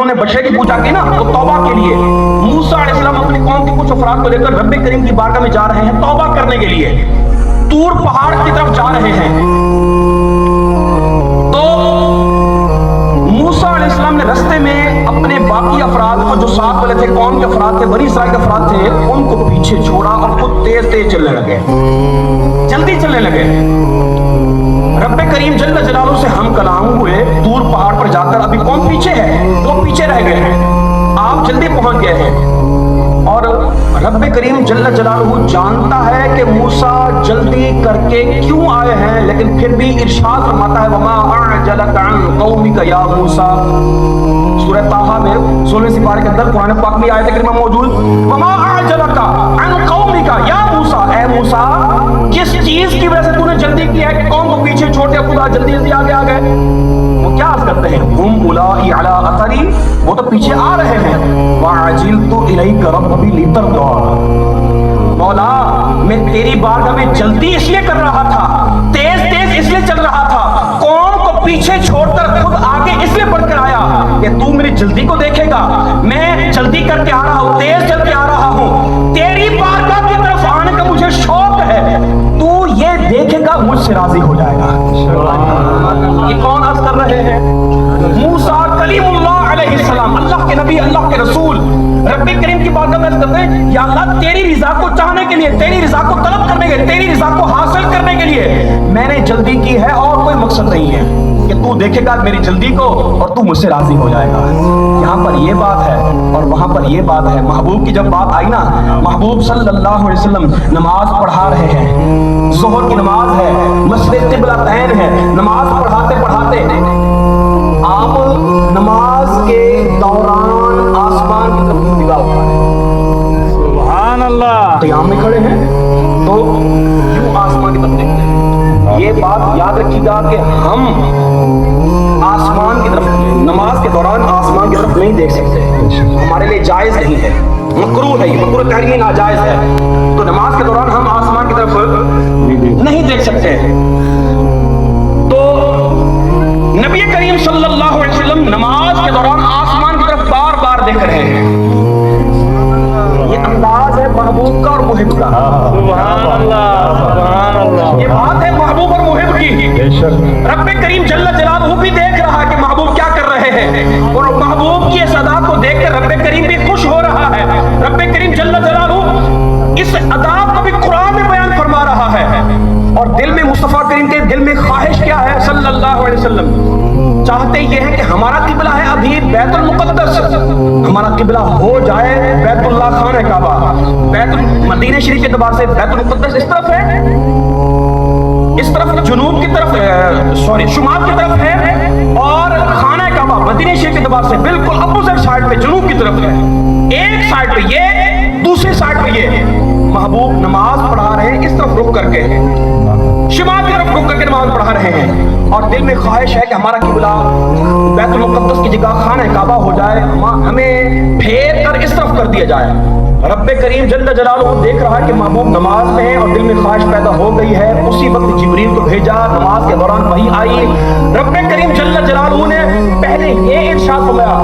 ने बछड़े की पूजा की ना, वो तौबा के लिए। मूसा अलैहिस्सलाम अपनी कौम के कुछ अफराद को लेकर रब्बे करीम की बारगाह में जा रहे हैं तौबा करने के लिए, तूर पहाड़ की तरफ जा रहे हैं। तो मूसा अलैहिस्सलाम ने रास्ते में अपने बाकी अफराद को, जो साथ वाले थे, कौम के अफराद थे, बनी इसराइल के अफराद थे, उनको पीछे छोड़ा और खुद तेज तेज चलने लगे, जल्दी चलने लगे। रब्बे करीम जल्ल जलालू से हम कलाम हुए, दूर पहाड़ पर जाकर अभी कौन पीछे है, वो पीछे रह गए हैं, आप जल्दी पहुंच गए हैं। और रब्बे करीम जल्ल जलालू जानता है कि मूसा जल्दी करके क्यों आए हैं, लेकिन फिर भी इरशाद फरमाता है वमा अअजलका अन कौमिका या मूसा। सूरह ताहा में 16वें सिपारे के अंदर कुरान पाक में आयत करीमा मौजूद, वमा अअजलका अन कौमिका या मूसा, ए मूसा किस चीज की वजह से तूने जल्दी किया है कि कौम को पीछे छोड़ के खुदा जल्दी जल्दी आगे आ गए। वो क्या अर्ज करते हैं, हुम उलाई अला अथरी, वो तो पीछे आ रहे हैं, वाजिलतु इलैका रब्बी लितरदा, मौला मैं तेरी बारगाह में जल्दी इसलिए कर रहा था, तेज तेज इसलिए चल रहा था, कौम को पीछे छोड़कर खुद आगे इसलिए बढ़कर आया कि तू मेरी जल्दी को देखेगा। मैं जल्दी करके आ रहा हूं, तेज चल के आ रहा हूं, तेरी बारगाह की तरफ आने का मुझे शौक है, तू ये देखेगा मुझसे राजी हो जाएगा। ये कौन अर्ज कर रहे हैं, मूसा कलीमुल्लाह अलैहिस्सलाम, अल्लाह के नबी, अल्लाह के रसूल, रब्बे करीम की बारगाह में कहते हैं या अल्लाह तेरी रिजा को चाहने के लिए, तेरी रिजा को तलब करने के लिए, तेरी रिजा को हासिल करने के लिए मैंने जल्दी की है, और कोई मकसद नहीं है कि तू देखेगा मेरी जल्दी को और तू मुझसे राजी हो जाएगा। यहाँ पर ये बात है और वहां पर ये बात है। महबूब की जब बात आई ना, महबूब सल्लल्लाहु अलैहि वसल्लम नमाज पढ़ा रहे हैं, ज़ोहर की नमाज है, मस्जिद क़िबलतैन है, नमाज पढ़ाते पढ़ाते आप नमाज के दौरान आसमान की तरफ निगाह उठाएं, सुभान अल्लाह, क़याम में खड़े हैं तो यूं आसमान की तरफ देखते हैं। ये बात याद रखिएगा कि हम आसमान की तरफ नमाज के दौरान आसमान की तरफ नहीं देख सकते, हमारे लिए जायज नहीं है, मकरूह है, मकरूह तहरीम नाजायज है। तो नमाज के दौरान हम आसमान की तरफ नहीं देख सकते। तो नबी करीम सल्लल्लाहु अलैहि वसल्लम नमाज के दौरान आसमान की तरफ बार बार देख रहे हैं। ये अंदाज है महबूब का और मुहिब का, सुभान अल्लाह, सुभान अल्लाह। ये बात है महबूब और मुहिब की। रब्बे करीम जल्ल जलालहू भी देख रहा है कि महबूब क्या कर रहे हैं, और महबूब की इस अदा को देखकर रब्बे करीम भी खुश हो रहा है। रब्बे करीम जल्ल जलालहू इस अदा को भी कुरान में बयान फरमा रहा है। और दिल में मुस्तफा करीम के दिल में ख्वाहिश क्या है सल्लल्लाहु अलैहि वसल्लम, चाहते ये है कि हमारा किबला है अभी बैतुल मुक़द्दस, हमारा किबला हो जाए बैतुल्लाह खाने काबा। बैतुल मदीना शरीफ के एतबार से बैतुल मुक़द्दस इस तरफ है, इस तरफ जुनूब की तरफ शुमाल की तरफ है, और खाना काबा मदीना शरीफ के एतबार से बिल्कुल अपोजिट साइड पे जुनूब की तरफ है। एक साइड पे ये, दूसरी साइड पे ये। महबूब नमाज पढ़ा रहे हैं इस तरफ रुक करके, शुमाल की तरफ रुक करके नमाज पढ़ा रहे हैं, और दिल में ख्वाहिश है कि हमारा किबला बैतुल मुक़द्दस की जगह खाना काबा हो जाए, हमें फेर कर इस तरफ कर दिया जाए। रब्बे करीम जल्ल जलालहू देख रहा है कि महबूब नमाज में है और दिल में ख्वाहिश पैदा हो गई है। उसी वक्त जिब्रील को भेजा, नमाज के दौरान वही आई। रब्बे करीम जल्ल जलालहू ने पहले ये इरशाद फरमाया,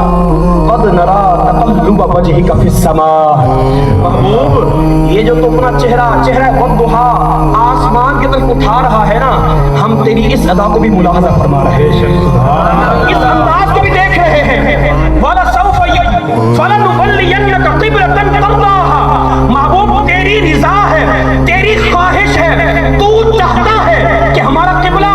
क़द नरा तक़ल्लुब वजहिका फिस समा, महबूब ये जो तो अपना चेहरा वद्दुहा आसमान की तरफ उठा रहा है ना, हम तेरी इस अदा को भी मुलाहज़ा फरमा रहे हैं, इस अंदाज को भी देख रहे हैं। वाला सौफ फलनुवल्लियन्नका क़िबलतन तर्दाहा, महबूब तेरी रिजा है, तेरी ख्वाहिश है, तू चाहता है कि हमारा किबला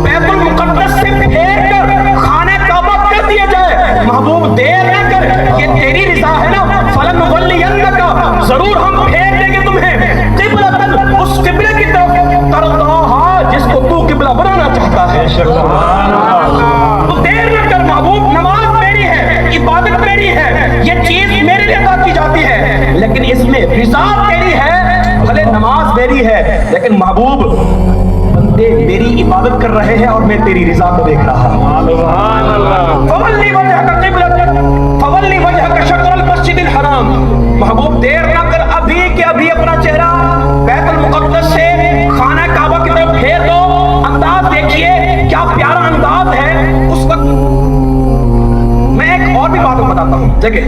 बैतुल मुक़द्दस से फेर कर खाने काबा कर दिया जाए। महबूब देर न कर, ये तेरी रिजा है ना, फलनुवल्लियन्नका, जरूर हम फेर देंगे तुम्हें क़िबलतन, उस किबले की तरफ तर्दाहा जिसको तू किबला बनाना चाहता है। तो देर न कर महबूब, नमाज मेरी है, इबादत मेरी है, ये चीज मेरे लिए अदा की जाती है, लेकिन इसमें रिजा तेरी है। भले नमाज मेरी है लेकिन महबूब बंदे मेरी इबादत कर रहे हैं और मैं तेरी रिजा को देख रहा हूं। सुभान अल्लाह। फवल्ली वजहका क़िबलतन फवल्ली वजहका शत्रल मस्जिदिल हराम, महबूब देर ना कर, अभी के अभी अपना चेहरा बैतुल मुक़द्दस से खाना काबा की तरफ फेर दो। अंदाज देखिए क्या प्यारा अंदाज है। उस वक्त मैं एक और भी बात मैं बताता हूँ। देखिए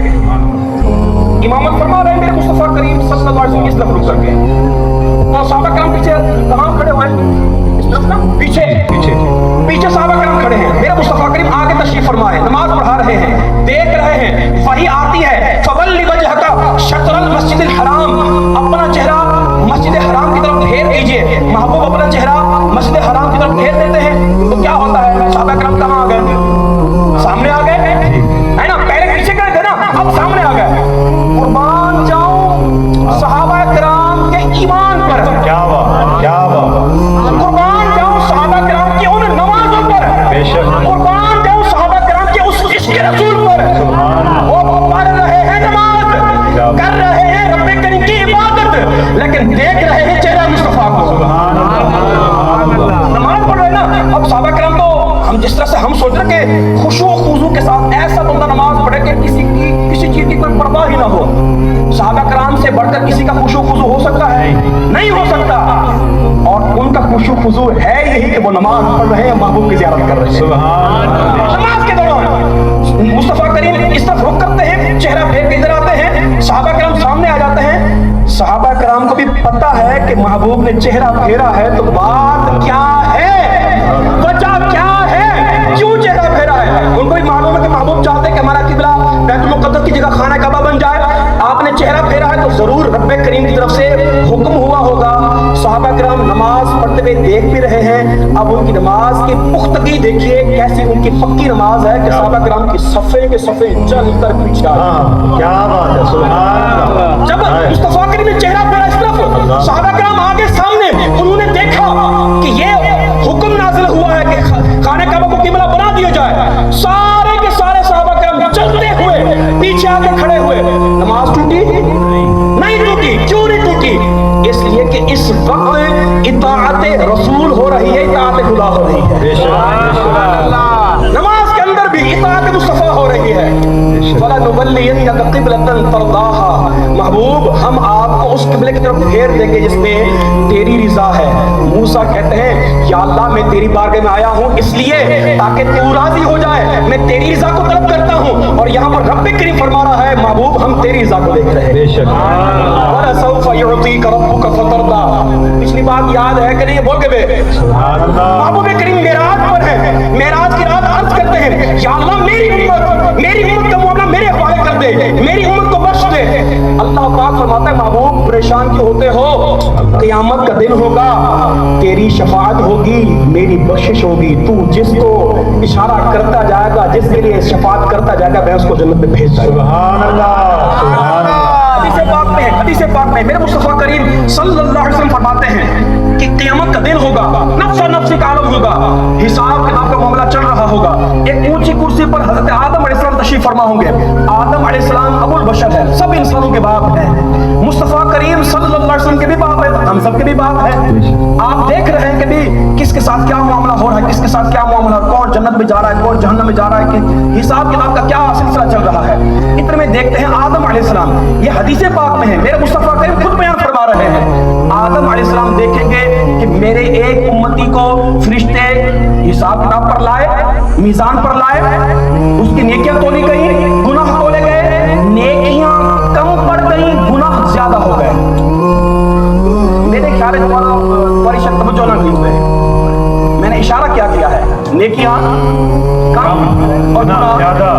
इमामत फरमा रहे हैं मेरे मुस्तफा करीम सल्लल्लाहु अलैहि वसल्लम इस तरफ रुक करके, और सहाबा करम पीछे कहाँ खड़े हुए हैं? इस तरफ ना, पीछे पीछे सहाबा करम खड़े हैं। मेरे मुस्तफा करीम आगे तशरीफ फरमा है, नमाज पढ़ा रहे हैं, देख रहे हैं, वही आती है फवल्ली वजहका शत्रल मस्जिदिल हराम, अपना चेहरा मस्जिद हराम की तरफ फेर दीजिए। महबूब अपना चेहरा मस्जिद हराम की तरफ फेर देते हैं तो क्या होता है? सहाबा करम कहाँ आ गए? सामने आ गए, है ना? पहले पीछे गए थे ना, अब सामने आ गए। कुर्बान जाऊं सहाबा करम के ईमान पर, क्या बात, क्या बात। कुर्बान जाऊं सहाबा करम की उन नमाजों पर, बेशक। कुर्बान जाऊं सहाबा करम के उस इश्क़ रसूल पर। वो पढ़ रहे हैं नमाज, कर रहे हैं रब्बे करीम की इबादत, लेकिन देख रहे हैं चेहरा मुस्तफा को। नमाज पढ़ रहे ना, अब सहाबा करम तो हम जिस तरह से हम सोच रहे कि खुशू खुजू के साथ ऐसा बंदा नमाज पढ़े कि किसी चीज की कोई परवाह ही ना हो। सहाबा करम से बढ़कर किसी का खुशू खुजू हो सकता है? नहीं हो सकता। और उनका खुशू खुजू है यही कि वो नमाज पढ़ रहे हैं, महबूब की ज़ियारत कर रहे हैं। नमाज के दौरान मुस्तफा करीम इस तरफ रुख करते हैं, चेहरा फेर के इधर आते हैं, सहाबा करम सामने आ जाते हैं। सहाबा करम को भी पता है कि महबूब ने चेहरा फेरा है, तो बात क्या है, वजह क्या है, क्यों चेहरा फेरा है? उनको भी मालूम है कि महबूब चाहते हैं कि हमारा किबला बैतुल मुक़द्दस की जगह खाना काबा बन जाए। आपने चेहरा फेरा है तो जरूर रब्बे करीम की तरफ से हुक्म हुआ होगा। सहाबा करम नमाज पढ़ते हुए देख भी रहे हैं। अब उनकी नमाज की पुख्तगी देखिए, कैसी उनकी पक्की नमाज है कि सहाबा करम की सफ़े के सफ़े चल कर पीछे। क्या बात है, सुभान अल्लाह। जब मुस्तफा करीम ने चेहरा फेरा इस तरफ, सहाबा करम आगे सामने, उन्होंने देखा कि ये हुक्म नाज़िल हुआ है कि खाने काबा को किबला बना दिया जाए। सारे के सारे सहाबा करम चलते हुए पीछे आके खड़े हुए। नमाज टूटी? नहीं टूटी। क्यों नहीं टूटी? इसलिए कि इस वक्त इताअत रसूल हो रही है, इताअत खुदा हो रही है। नमाज के अंदर भी इताअत मुस्तफा हो रही है। फलनुवल्लियन्नका क़िबलतन तरदाहा, महबूब हम आपको उस किबले की तरफ फेर देंगे जिसमें तेरी रिजा है। मूसा कहते हैं या अल्लाह मैं तेरी बारगाह में आया हूँ इसलिए ताकि तू राजी हो जाए, मैं तेरी रिजा को तलब करता हूँ। और यहाँ पर रब्बे करीम फरमा रहा है महबूब हम तेरी रिजा को देख रहे हैं। बेशक। वलसौफ युअतीका रब्बुका फतरदा, पिछली बात याद है कि नहीं? बोल के बे महबूब करीम मेराज पर है, मेराज की रात अर्ज करते हैं या अल्लाह मेरी उम्मत का मामला मेरे हवाले कर दे, मेरी उम्मत को बख्श दे। अल्लाह पाक फरमाता है महबूब परेशान क्यों होते हो? क़यामत का दिन होगा, तेरी शफाअत होगी, मेरी बख्शिश होगी। तू जिसको इशारा करता जाएगा, जिसके लिए शफाअत करता जाएगा, मैं उसको जन्नत में भेज दूंगा। सुभान अल्लाह, सुभान अल्लाह। हदीस पाक में मेरे मुस्तफा करीम सल्लल्लाहु अलैहि वसल्लम फरमाते हैं कि क़यामत का दिन होगा, नफ्सा नफ्सी का आलम होगा, हिसाब किताब का मामला चल रहा होगा। एक ऊंची कुर्सी पर हजरत आदम अलैहिस्सलाम तशरीफ फरमा होंगे। आदम अलैहिस्सलाम अबुल बशर है, सब इंसानों के बाप हैं। मुस्तफा करीम सल्लल्लाहु अलैहि वसल्लम के भी बाप है, हम सब के भी बाप है। आप देख रहे हैं कि भी किसके साथ क्या मामला हो रहा है, किसके साथ क्या मामला, कौन जन्नत में जा रहा है, कौन जहन्नम में जा रहा है, कि हिसाब किताब का क्या सिलसिला चल रहा है। इतने में देखते हैं आदम अलैहिस्सलाम, ये हदीस पाक में है, मेरे मुस्तफा करीम खुद बयान फरमा रहे हैं। आदम अलैहिस्सलाम देखेंगे कि मेरे एक उम्मती को फरिश्ते हिसाब किताब पर लाए, मीज़ान पर लाए, उसकी नेकियां तोली गई, गुनाह तोले गए, नेकियां कम पड़ गई, गुनाह ज्यादा हो गए। मेरे ख्याल में तुम्हारी शक तवज्जो ना हुई है, मैंने इशारा क्या किया है, नेकियां कम और गुनाह ज्यादा।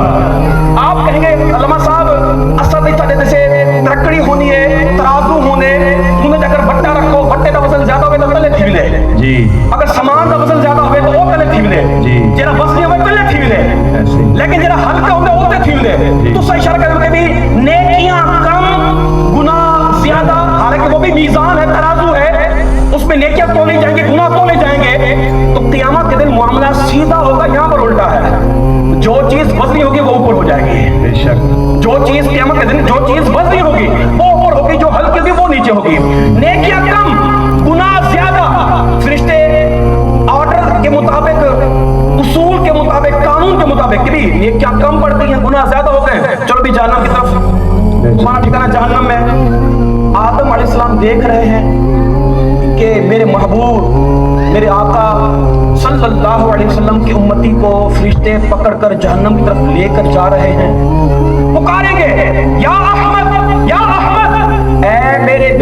आप कहेंगे अल्लामा साहब असद जैसे तरक्कड़ी होनी है, तराजू होने, उन्हें अगर बट्टा रखो, बट्टे का वजन ज्यादा हो तो तले थी मिले जी, अगर सामान का वजन ज्यादा हो तो वो तले थी मिले जी, जरा वजनी हो तले थी मिले, लेकिन जरा हल्का हो तो वो थी मिले। तो सही इशारा करके भी नेकियां कम गुनाह ज्यादा, हालांकि वो भी मीज़ान है, तराजू है, उसमें नेकियां तोली जाएंगी, गुनाह तोले जाएंगे। तो क़यामत के दिन मामला सीधा होगा, यहाँ पर उल्टा है, जो चीज वजनी होगी वो ऊपर हो जाएगी। बेशक। जो चीज क़यामत के दिन जो चीज वजनी होगी वो ऊपर होगी, जो हल्की होगी वो नीचे होगी। नेकियां कम, गुनाह ज्यादा। फरिश्ते ऑर्डर के मुताबिक, उसूल के मुताबिक, कानून के मुताबिक कि भी नेकियां कम पड़ती हैं, गुनाह ज्यादा हो गए, चलो भी जहन्नम की तरफ, तुम्हारा ठिकाना जहन्नम में। आदम अलैहिस्सलाम देख रहे हैं कि मेरे महबूब, मेरे आका सल्लल्लाहु अलैहि वसल्लम की उम्मती को फरिश्ते पकड़कर जहन्नम की तरफ लेकर जा रहे हैं।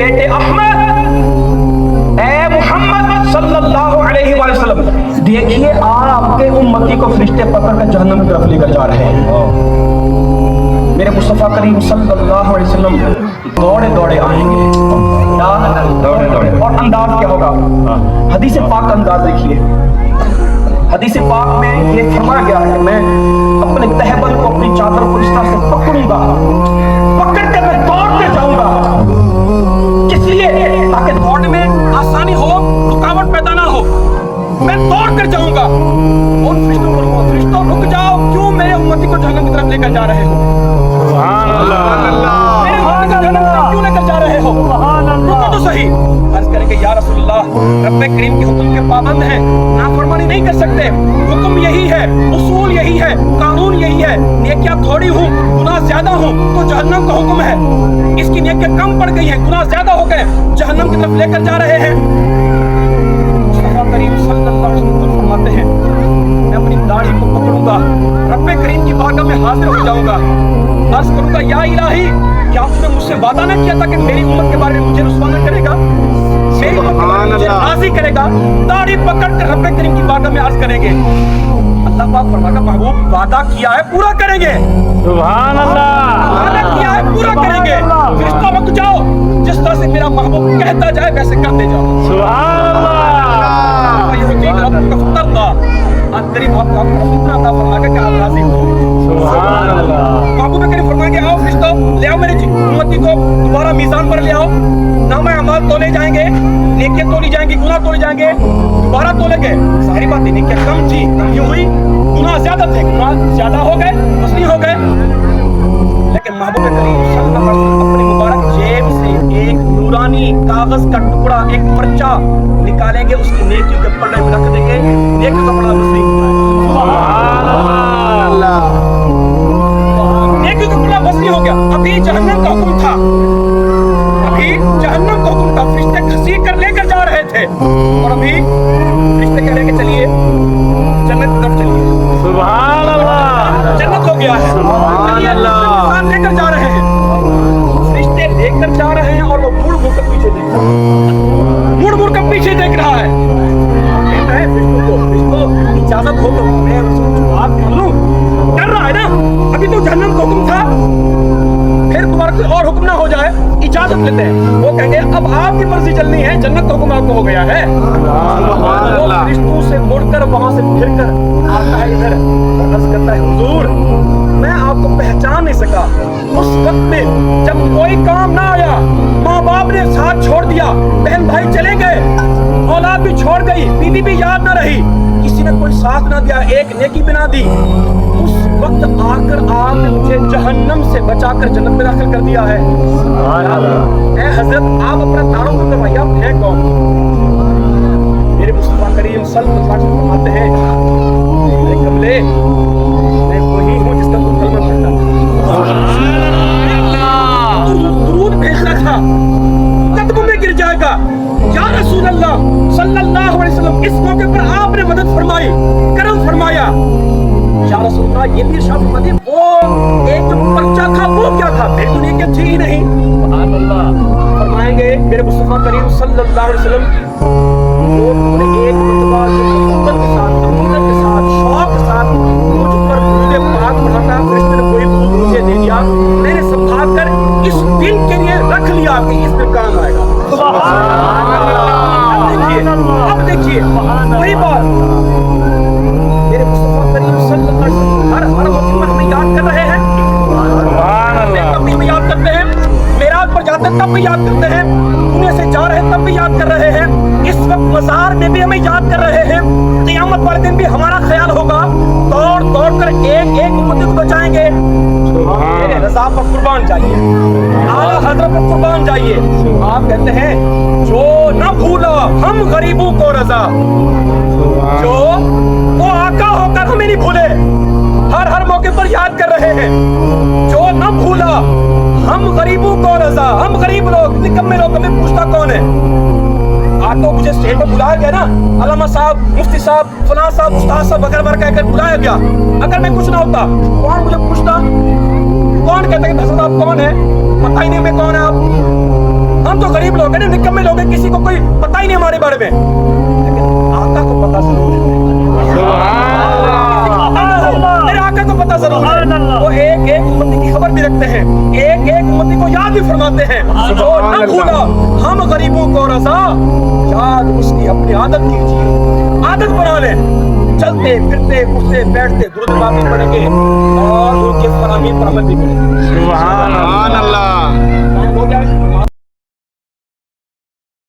بیٹے احمد، اے محمد صلی اللہ علیہ وسلم، دیکھیے آپ کے امتی کو فرشتے پکڑ کر جہنم کی طرف لے کر جا رہے ہیں۔ میرے مصطفیٰ کریم صلی اللہ علیہ وسلم دوڑے دوڑے آئیں گے، دوڑے دوڑے، اور انداز کیا ہوگا؟ حدیث پاک کا انداز دیکھیے۔ حدیث پاک میں یہ فرمایا گیا ہے کہ میں اپنے تہبند کو، اپنی چادر کو اس طرح سے پکڑوں گا، پکڑ کر میں دوڑ کر جاؤں گا۔ کس لیے؟ تاکہ دوڑنے میں آسانی ہو، رکاوٹ پیدا نہ ہو۔ میں دوڑ کر جاؤں گا۔ ان فرشتوں کو بولوں، فرشتوں رک جاؤ، کیوں میرے امتی کو جہنم کی طرف لے کر جا رہے ہو؟ سبحان اللہ، میرے امتی کو جہنم کی طرف کیوں لے کر جا رہے ہو؟ رکو تو صحیح۔ عرض کریں کہ یا رسول اللہ، رب کریم کے حکم کے پابند ہیں، نافرمانی نہیں کر سکتے، حکم یہی ہے، اصول یہی ہے، قانون یہی ہے، نیکیاں تھوڑی ہوں، گناہ زیادہ ہوں تو جہنم کا حکم ہے، اس کی نیکیاں کم پڑ گئی ہیں، گناہ زیادہ ہو گئے، جہنم کی طرف لے کر جا رہے ہیں۔ مصطفیٰ کریم صلی اللہ علیہ وسلم فرماتے ہیں میں اپنی داڑھی کو پکڑوں گا، رب کریم کی بارگاہ میں حاضر ہو جاؤں گا، عرض کروں گا یا الہی، کیا آپ نے مجھ سے وعدہ نہ کیا تھا کہ میری امت کے بارے میں مجھے رسوا نہ کرے گا، میری امت کے بارے میں مجھے راضی کرے گا؟ داڑھی پکڑ کر رب کریم کی بارگاہ میں عرض کریں گے۔ اللہ پاک فرماتا محبوب وعدہ کیا ہے پورا کریں گے، سبحان اللہ، وعدہ کیا ہے پورا کریں گے، فرشتوں رک جاؤ، جس طرح سے میرا محبوب کہتا جائے ویسے کرتے جاؤ۔ سبحان اللہ، غریب آپ کو اتنا عطا فرما کے کہ آپ راضی ہو۔ سبحان اللہ، محبوب کریم فرمائیں گے آؤ فرشتوں، لے آؤ میری امتی کو دوبارہ میزان پر لے آؤ، نامہ اعمال تولے جائیں گے، نیکیاں تولی جائیں گی، گناہ تولے جائیں گے، دوبارہ تولے گئے، ظاہری بات ہے نیکیاں کم تھی، کمی ہوئی، گناہ زیادہ تھے، گناہ زیادہ ہو گئے، مسلم ہو گئے، لیکن محبوب کریم صلی اللہ علیہ وسلم اپنی مبارک جیب سے ایک نورانی کاغذ کا ٹکڑا، ایک پرچہ نکالیں گے، اس کی نیکیوں کے پلڑے میں رکھ دیں گے، نیکیوں کا پلڑا وسیع ہو جائے گا، نیکیوں کا پلڑا وسیع ہو گیا۔ ابھی جہنم کا حکم تھا، ابھی جہنم کا حکم تھا، فرشتے گھسیٹ کر لے کر جا رہے تھے، اور ابھی فرشتے کہہ رہے کہ چلیے جنت کی طرف چلیے، سبحان اللہ، جنت ہو گیا ہے، چلیے انسان لے کر جا رہے ہیں، فرشتے لے کر جا رہے ہیں، اور وہ مڑ مڑ کر پیچھے دیکھ رہا ہے، مڑ مڑ کر پیچھے دیکھ رہا ہے، کہتا ہے فرشتوں کو، فرشتوں اجازت ہو تو میں بات کر لوں، کر رہا ہے نا، ابھی تو جہنم کا حکم تھا، پھر دوبارہ کوئی اور حکم نہ ہو جائے، اجازت لیتے ہیں، وہ کہیں گے اب آپ کی مرضی چلنی ہے، جنت کا حکم آپ کو ہو گیا ہے۔ وہ فرشتوں سے مڑ کر وہاں سے پھر کر آتا ہے ادھر، عرض کرتا ہے حضور میں آپ کو پہچان نہیں سکا، اس وقت میں جب کوئی کام نہ آیا، ماں باپ نے ساتھ چھوڑ دیا، بہن بھائی چلے گئے، اولاد بھی چھوڑ گئی، بیوی بھی یاد نہ رہی، کسی نے کوئی ساتھ نہ دیا، ایک نیکی بھی نہ دی، اس وقت آ کر آپ نے مجھے جہنم سے بچا کر جنت میں داخل کر دیا ہے۔ اے حضرت آپ اپنا تعارف کروائیے، آپ ہیں کون؟ میرے مصطفیٰ کریم صلی اللہ علیہ وسلم فرماتے ہیں میرے قبلے میں وہی ہوں جس کا تو کلمہ پڑھتا تھا، درود بھیجنا تھا، قدموں میں گر جائے گا، یا رسول اللہ صلی اللہ علیہ وسلم اس موقع پر آپ نے مدد فرمائی، کرم فرمایا، یا رسول اللہ یہ بھی ارشاد فرمائیے وہ ایک جو پرچہ تھا وہ کیا تھا، میری دنیا کی تھی ہی نہیں، سبحان اللہ، فرمائیں گے میرے مصطفیٰ کریم صلی اللہ علیہ وسلم وہ تم نے ایک مرتبہ محبت کے ساتھ، عقیدت کے ساتھ، شوق کے ساتھ مجھ پر درود پاک پڑھاتا، فرشتے نے کوئی درود مجھے دے دیا، میں نے سنبھال کر اس دن کے لیے رکھ لیا کہ اس دن کام آئے گا۔ سبحان اللہ، اب دیکھیے وہی بات میرے مصطفیٰ کریم صلی اللہ علیہ وسلم ہر وقت میں ہمیں یاد کر رہے ہیں، تب بھی ہمیں یاد کرتے ہیں، معراج پر جاتے ہیں تب بھی یاد کرتے ہیں، دنیا سے جا رہے ہیں تب بھی یاد کر رہے ہیں، اس وقت مزار میں بھی ہمیں یاد کر رہے ہیں، قیامت والے دن بھی ہمارا خیال ہوگا، دوڑ دوڑ کر ایک ایک امت کو بچائیں گے۔ میرے رضا پر قربان جائیے، اعلیٰ حضرت پر قربان جائیے، آپ کہتے ہیں جو نہ بھولا ہم غریبوں کو رضا، جو وہ آقا ہو کر ہمیں نہیں بھولے، ہر موقع پر یاد کر رہے ہیں، جو نہ بھولا ہم غریبوں کو رضا، ہم غریب لوگ، نکمے لوگ، ہمیں پوچھتا کون ہے؟ آج تو مجھے اسٹیج پر بلایا گیا نا، علامہ صاحب، مفتی صاحب، فلاں صاحب، استاد صاحب وغیرہ وغیرہ کہہ کر بلایا گیا، اگر میں کچھ نہ ہوتا کون مجھے پوچھتا، کون کہتا کہ حضرت آپ کون ہیں، پتہ ہی نہیں ہمیں کون ہے آپ، ہم تو غریب لوگ ہیں، نکمے لوگ ہیں، کسی کو کوئی پتہ ہی نہیں ہمارے بارے میں، لیکن آقا کو پتہ ضرور ہے، میرے آقا کو پتہ ضرور ہے، وہ ایک ایک امتی کی خبر بھی رکھتے ہیں، ایک ایک امتی کو یاد بھی فرماتے ہیں، جو نہ بھولا ہم غریبوں کو رضا، یاد اس کی اپنی عادت کیجیے، عادت بنا لیں، چلتے پھرتے اٹھتے بیٹھتے درود پاک بھی پڑھیں گے اور ان کے فرامین پر عمل بھی کریں گے۔ سبحان اللہ